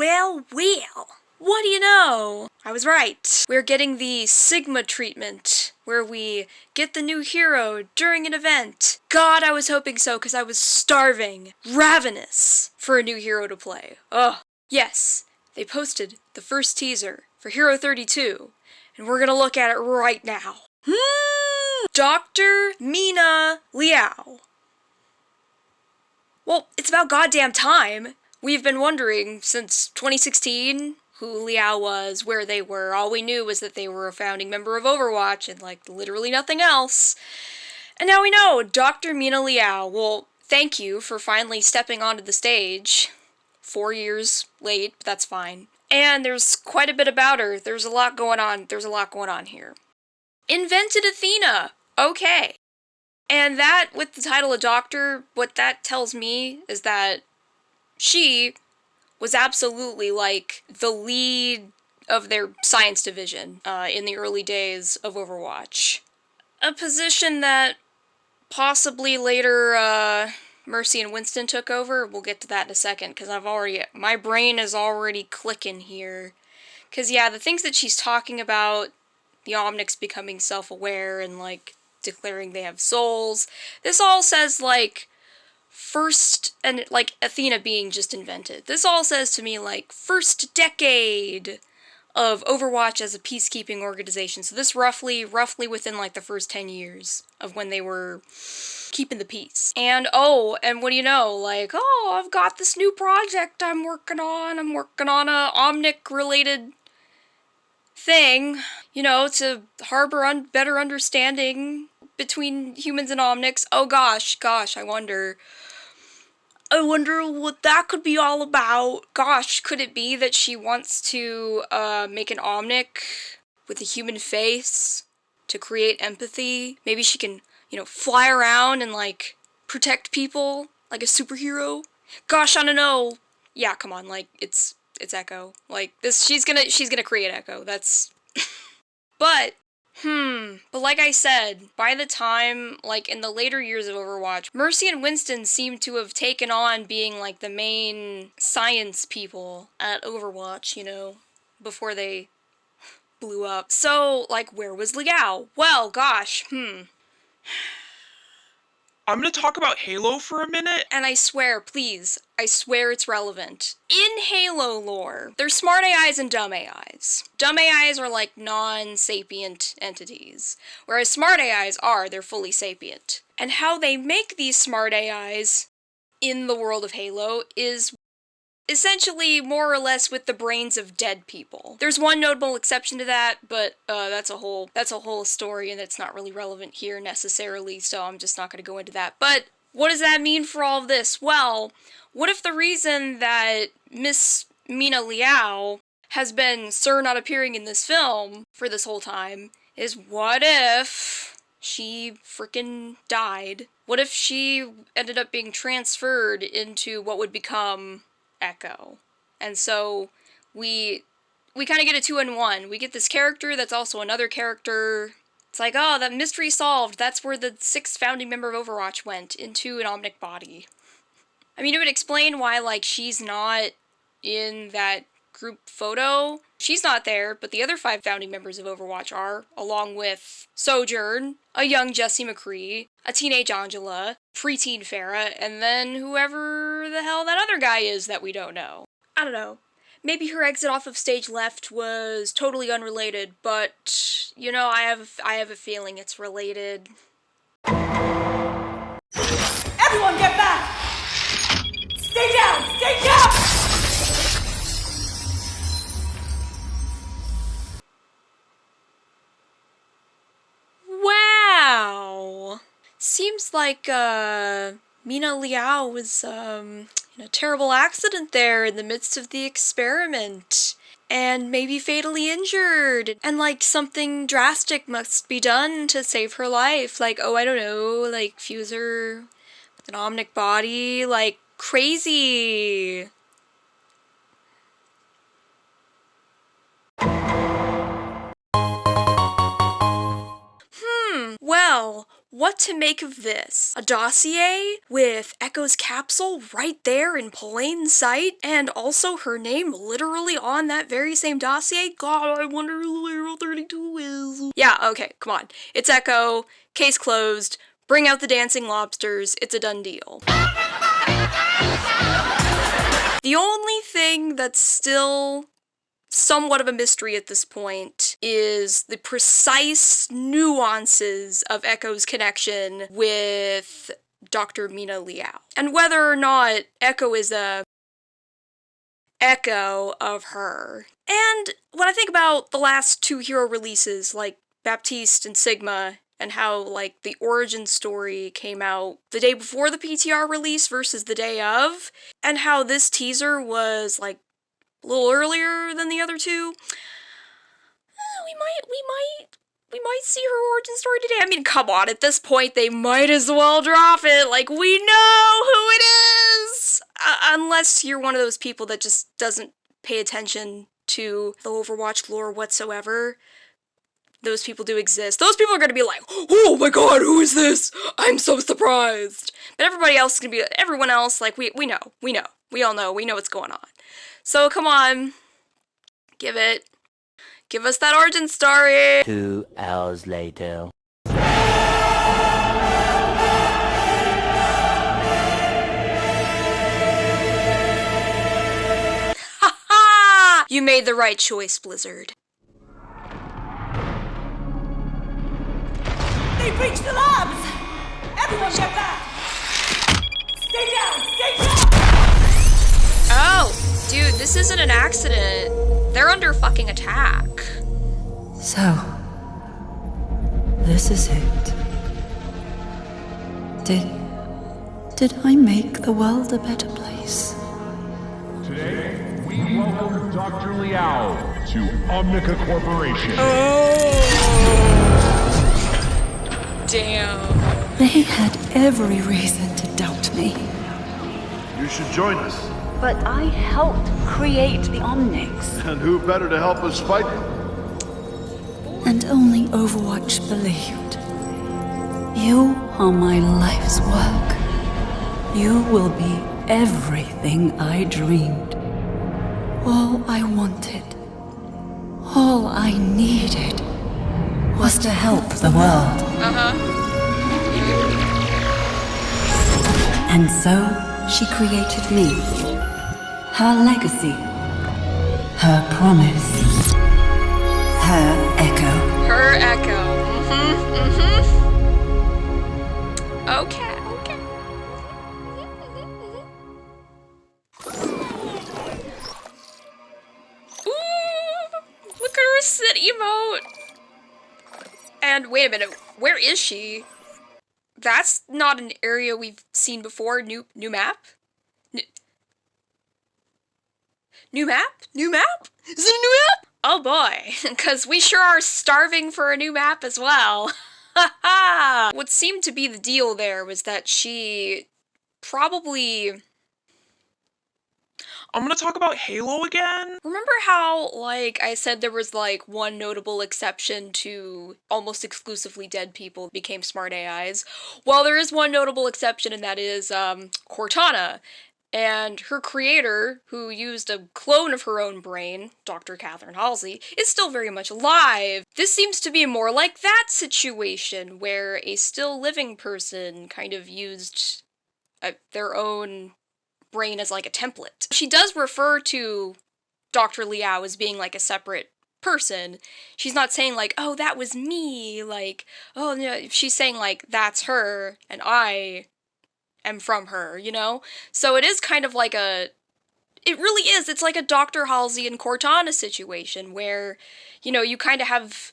well, well. What do you know? I was right. We're getting the Sigma treatment, where we get the new hero during an event. God, I was hoping so, because I was starving, ravenous, for a new hero to play. Ugh. Yes, they posted the first teaser for Hero 32, and we're gonna look at it right now. Dr. Mina Liao. Well, it's about goddamn time. We've been wondering since 2016 who Liao was, where they were. All we knew was that they were a founding member of Overwatch and, like, literally nothing else. And now we know, Dr. Mina Liao. Well, thank you for finally stepping onto the stage. 4 years late, but that's fine. And there's quite a bit about her. There's a lot going on. There's a lot going on here. Invented Athena. Okay. And that, with the title of Doctor, what that tells me is that she was absolutely, like, the lead of their science division in the early days of Overwatch. A position that possibly later Mercy and Winston took over. We'll get to that in a second, because my brain is already clicking here. Because, yeah, the things that she's talking about, the Omnics becoming self-aware and, like, declaring they have souls, this all says, like, first, and, like, Athena being just invented. This all says to me, like, first decade of Overwatch as a peacekeeping organization. So this roughly within, like, the first 10 years of when they were keeping the peace. And, and what do you know, like, I've got this new project I'm working on a Omnic-related thing, you know, to harbor better understanding between humans and Omnics. Oh gosh, I wonder what that could be all about. Gosh, could it be that she wants to make an Omnic with a human face to create empathy? Maybe she can, you know, fly around and, like, protect people like a superhero? Gosh, I don't know. Yeah, come on, like, it's Echo. Like, she's gonna create Echo. That's but like I said, by the time, like, in the later years of Overwatch, Mercy and Winston seem to have taken on being, like, the main science people at Overwatch, you know, before they blew up. So, like, where was Liao? Well, gosh, I'm gonna talk about Halo for a minute. And I swear, please, I swear it's relevant. In Halo lore, there's smart AIs and dumb AIs. Dumb AIs are like non-sapient entities, whereas smart AIs they're fully sapient. And how they make these smart AIs in the world of Halo is essentially more or less with the brains of dead people. There's one notable exception to that, but that's a whole story, and it's not really relevant here necessarily, so I'm just not going to go into that. But what does that mean for all of this? Well, what if the reason that Miss Mina Liao has been Sir not appearing in this film for this whole time is, what if she frickin' died? What if she ended up being transferred into what would become Echo? And so we kind of get a 2-in-1. We get this character that's also another character. It's like, that mystery solved. That's where the 6th founding member of Overwatch went, into an Omnic body. I mean, it would explain why, like, she's not in that group photo. She's not there, but the other 5 founding members of Overwatch are, along with Sojourn, a young Jessie McCree, a teenage Angela, preteen Farah, and then whoever the hell that other guy is that we don't know. I don't know. Maybe her exit off of stage left was totally unrelated, but, you know, I have a feeling it's related. Everyone get back! Stay down! Stay down! Wow! Seems like, Mina Liao was, in a terrible accident there in the midst of the experiment. And maybe fatally injured. And, like, something drastic must be done to save her life. Like, I don't know, like, fuse her with an Omnic body. Like, crazy! Well, what to make of this. A dossier with Echo's capsule right there in plain sight, and also her name literally on that very same dossier. God, I wonder who Area 32 is. Yeah, okay, come on. It's Echo, case closed, bring out the dancing lobsters, it's a done deal. The only thing that's still somewhat of a mystery at this point is the precise nuances of Echo's connection with Dr. Mina Liao, and whether or not Echo is a echo of her. And when I think about the last two hero releases, like Baptiste and Sigma, and how, like, the origin story came out the day before the PTR release versus the day of, and how this teaser was, like, a little earlier than the other two, we might see her origin story today. I mean, come on, at this point, they might as well drop it. Like, we know who it is! Unless you're one of those people that just doesn't pay attention to the Overwatch lore whatsoever. Those people do exist. Those people are gonna be like, oh my god, who is this? I'm so surprised. But everybody else is gonna be, everyone else, like, we know. We all know. We know what's going on. So, come on. Give us that origin story. 2 hours later. Ha! You made the right choice, Blizzard. They breached the labs! Everyone get back! Stay down! Stay down! Oh, dude, this isn't an accident. They're under fucking attack. So, this is it. Did I make the world a better place? Today, we welcome Dr. Liao to Omnica Corporation. Damn. They had every reason to doubt me. You should join us. But I helped create the Omnics. And who better to help us fight them? And only Overwatch believed. You are my life's work. You will be everything I dreamed. All I wanted, all I needed, was to help the world. And so, she created me. Her legacy. Her promise. Her echo. Her echo. Okay. Ooh, look at her sit emote. And wait a minute, where is she? That's not an area we've seen before. New map? New map? New map? Is it a new map? Oh boy, because we sure are starving for a new map as well. What seemed to be the deal there was that she probably... I'm gonna talk about Halo again. Remember how, like, I said there was, like, one notable exception to almost exclusively dead people became smart AIs? Well, there is one notable exception, and that is, Cortana. And her creator, who used a clone of her own brain, Dr. Catherine Halsey, is still very much alive. This seems to be more like that situation, where a still living person kind of used their own brain as like a template. She does refer to Dr. Liao as being like a separate person. She's not saying like, oh, that was me, like, oh, no, she's saying like, that's her, and I am from her, you know? So it is kind of like it really is, it's like a Dr. Halsey and Cortana situation where, you know, you kind of have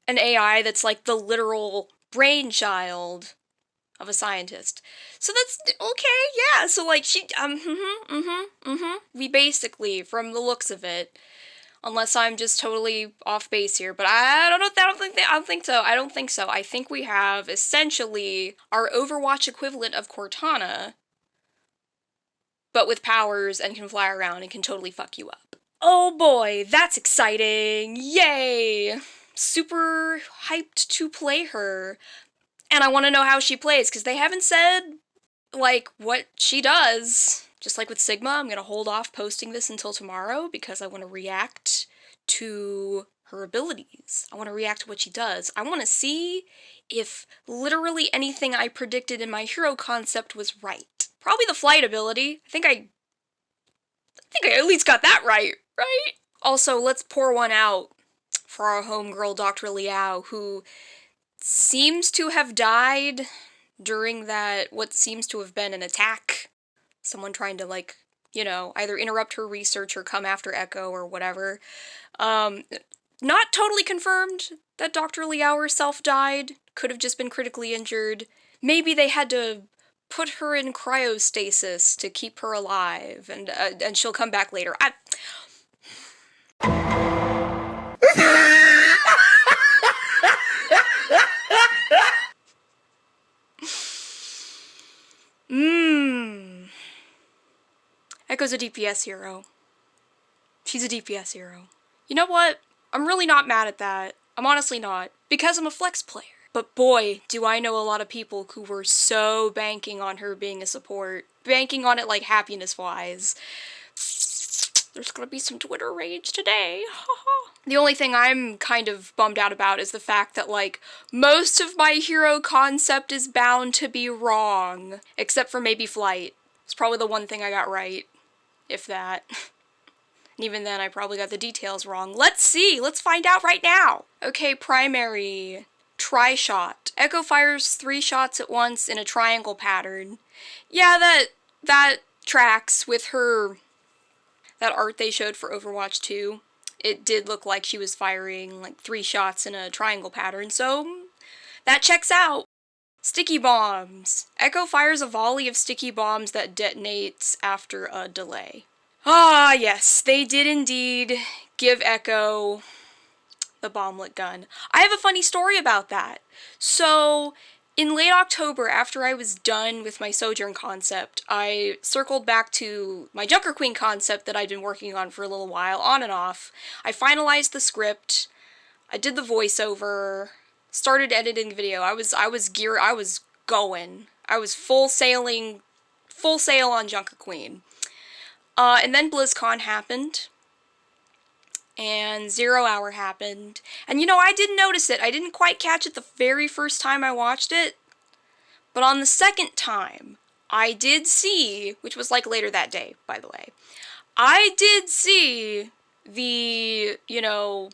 an AI that's like the literal brainchild of a scientist. So that's, okay, yeah, so like she, we basically, from the looks of it, unless I'm just totally off base here, but I don't think so. I think we have essentially our Overwatch equivalent of Cortana, but with powers and can fly around and can totally fuck you up. Oh boy, that's exciting! Yay! Super hyped to play her. And I want to know how she plays, because they haven't said, like, what she does. Just like with Sigma, I'm going to hold off posting this until tomorrow, because I want to react to her abilities. I want to react to what she does. I want to see if literally anything I predicted in my hero concept was right. Probably the flight ability. I think I at least got that right? Also, let's pour one out for our homegirl, Dr. Liao, who seems to have died during that, what seems to have been an attack. Someone trying to, like, you know, either interrupt her research or come after Echo or whatever. Not totally confirmed that Dr. Liao herself died. Could have just been critically injured. Maybe they had to put her in cryostasis to keep her alive, and she'll come back later. Echo's a DPS hero. She's a DPS hero. You know what? I'm really not mad at that. I'm honestly not. Because I'm a flex player. But boy, do I know a lot of people who were so banking on her being a support. Banking on it, like, happiness-wise. There's gonna be some Twitter rage today. The only thing I'm kind of bummed out about is the fact that, like, most of my hero concept is bound to be wrong. Except for maybe flight. It's probably the one thing I got right. If that. And even then, I probably got the details wrong. Let's see! Let's find out right now! Okay, primary. Tri-shot. Echo fires 3 shots at once in a triangle pattern. Yeah, that tracks with her... that art they showed for Overwatch 2. It did look like she was firing, like, 3 shots in a triangle pattern, so... that checks out! Sticky bombs. Echo fires a volley of sticky bombs that detonates after a delay. Ah, yes, they did indeed give Echo the bomblet gun. I have a funny story about that. So, in late October, after I was done with my Sojourn concept, I circled back to my Junker Queen concept that I'd been working on for a little while, on and off. I finalized the script, I did the voiceover, started editing the video. I was going. I was full sail on Junker Queen. And then BlizzCon happened, and 0 Hour happened, and you know, I didn't notice it. I didn't quite catch it the very first time I watched it, but on the second time, I did see, which was like later that day, by the way, I did see the, you know,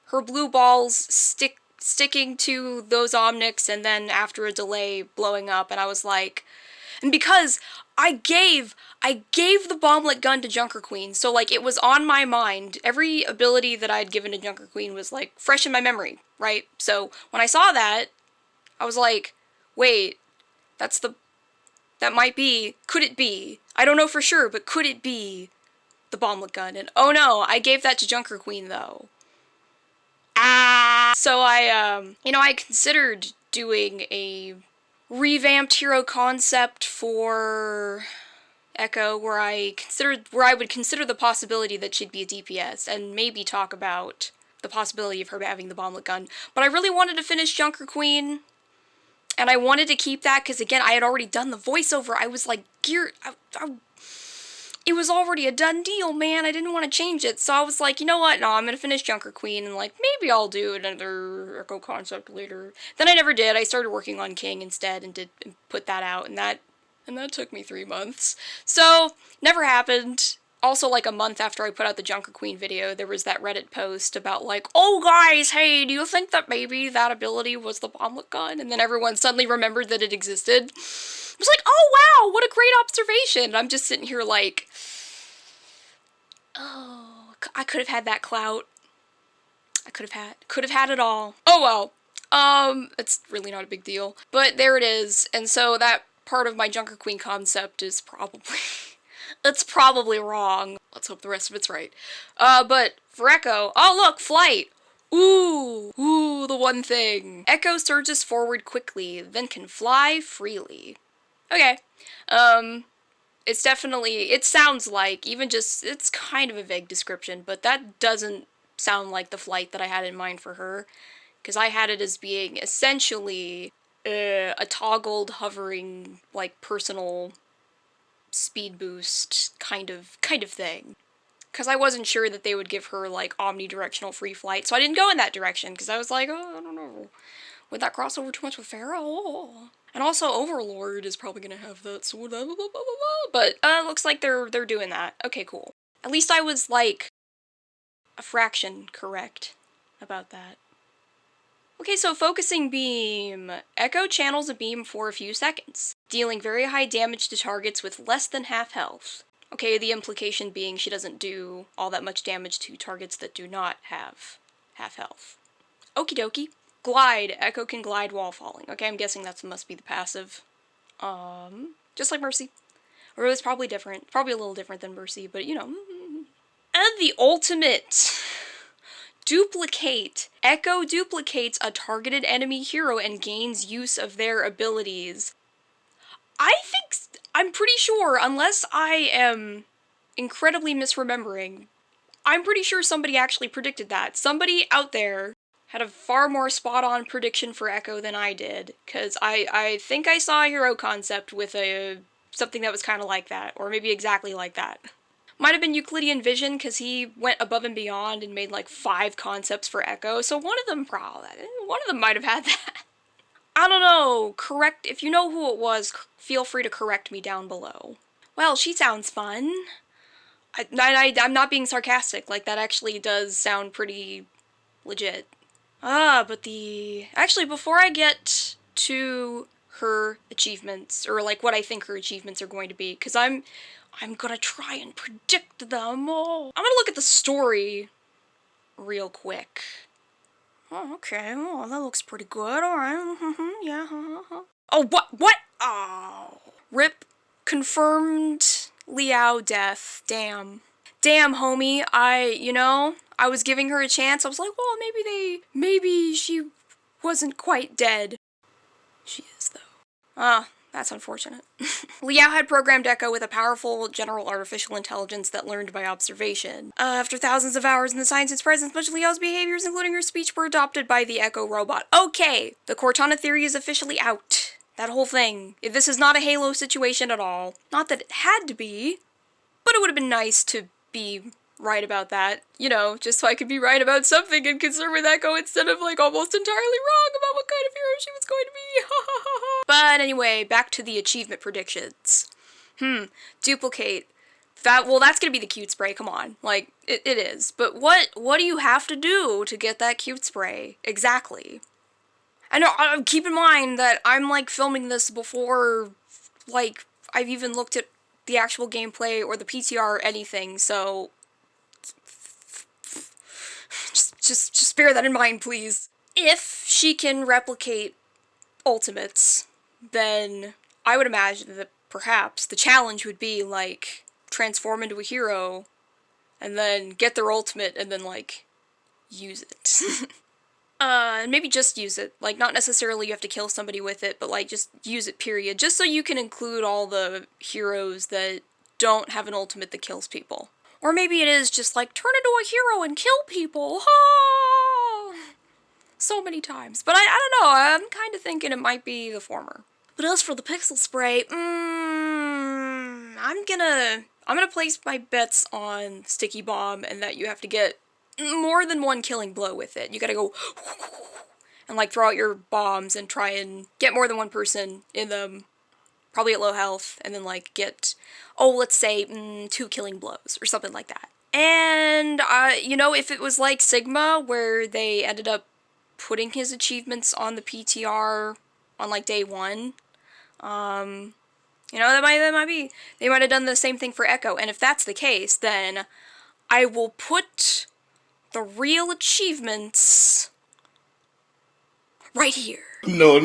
her blue balls sticking to those Omnics, and then after a delay blowing up, and I was like, and because I gave the bomblet gun to Junker Queen, so, like, it was on my mind. Every ability that I'd given to Junker Queen was, like, fresh in my memory, right? So, when I saw that, I was like, wait, that might be, could it be? I don't know for sure, but could it be the bomblet gun? And oh no, I gave that to Junker Queen, though. So I considered doing a revamped hero concept for Echo, where I would consider the possibility that she'd be a DPS, and maybe talk about the possibility of her having the bomblet gun. But I really wanted to finish Junker Queen, and I wanted to keep that, because again, I had already done the voiceover. I was like, it was already a done deal, man. I didn't want to change it, so I was like, you know what, no, I'm gonna finish Junker Queen, and, like, maybe I'll do another Echo concept later. Then I never did. I started working on King instead, and put that out, and that took me 3 months. So, never happened. Also, like, a month after I put out the Junker Queen video, there was that Reddit post about, like, oh guys, hey, do you think that maybe that ability was the bomblet gun? And then everyone suddenly remembered that it existed. I was like, oh wow, what a great observation! And I'm just sitting here like, oh, I could have had that clout. I could have had it all. Oh well. It's really not a big deal. But there it is, and so that part of my Junker Queen concept is probably... it's probably wrong. Let's hope the rest of it's right. But for Echo, oh look, flight! Ooh, the one thing. Echo surges forward quickly, then can fly freely. Okay. It's definitely, it sounds like, even just, it's kind of a vague description, but that doesn't sound like the flight that I had in mind for her. Because I had it as being essentially a toggled hovering, like, personal speed boost kind of thing. Because I wasn't sure that they would give her, like, omnidirectional free flight, so I didn't go in that direction, because I was like, oh, I don't know. Would that cross over too much with Farah? Oh. And also, Overlord is probably gonna have that, so blah, blah, blah, blah, blah. But, looks like they're doing that. Okay, cool. At least I was, like, a fraction correct about that. Okay, so focusing beam. Echo channels a beam for a few seconds, dealing very high damage to targets with less than half health. Okay, the implication being she doesn't do all that much damage to targets that do not have half health. Okie dokie. Glide. Echo can glide while falling. Okay, I'm guessing that must be the passive. Just like Mercy. Or it was probably different. Probably a little different than Mercy, but you know. And the ultimate. Duplicate. Echo duplicates a targeted enemy hero and gains use of their abilities. I'm pretty sure, unless I am incredibly misremembering, I'm pretty sure somebody actually predicted that. Somebody out there had a far more spot-on prediction for Echo than I did, because I think I saw a hero concept with something that was kind of like that, or maybe exactly like that. Might have been Euclidean Vision, because he went above and beyond and made like 5 concepts for Echo, so one of them might have had that. I don't know, if you know who it was, feel free to correct me down below. Well, she sounds fun. I'm not being sarcastic, like that actually does sound pretty legit. But actually, before I get to her achievements, or like what I think her achievements are going to be, because I'm gonna try and predict them all. I'm gonna look at the story real quick. Oh, okay. Oh, that looks pretty good. Alright. Yeah. Oh, what? Oh. RIP. Confirmed Liao death. Damn. Damn, homie. I was giving her a chance. I was like, well, maybe she wasn't quite dead. She is, though. That's unfortunate. Liao had programmed Echo with a powerful general artificial intelligence that learned by observation. After thousands of hours in the science's presence, much of Liao's behaviors, including her speech, were adopted by the Echo robot. Okay! The Cortana theory is officially out. That whole thing. This is not a Halo situation at all. Not that it had to be, but it would have been nice to be right about that. You know, just so I could be right about something and concerned with Echo instead of, like, almost entirely wrong about what kind of hero she was going to be. But anyway, back to the achievement predictions. Duplicate. That's gonna be the cute spray, come on. Like, it is. But what do you have to do to get that cute spray? Exactly. And keep in mind that I'm, like, filming this before, like, I've even looked at the actual gameplay or the PTR or anything, so just bear that in mind, please. If she can replicate ultimates, then I would imagine that perhaps the challenge would be, like, transform into a hero, and then get their ultimate, and then, like, use it. And maybe just use it. Like, not necessarily you have to kill somebody with it, but, like, just use it, period. Just so you can include all the heroes that don't have an ultimate that kills people. Or maybe it is just, like, turn into a hero and kill people. Oh! So many times. But I don't know, I'm kind of thinking it might be the former. But as for the pixel spray, I'm gonna place my bets on Sticky Bomb and that you have to get more than one killing blow with it. You gotta go and, like, throw out your bombs and try and get more than one person in them, probably at low health, and then, like, get, let's say, 2 killing blows, or something like that. And, if it was like Sigma, where they ended up putting his achievements on the PTR on, like, day 1, that might be, they might have done the same thing for Echo, and if that's the case, then I will put the real achievements right here. No.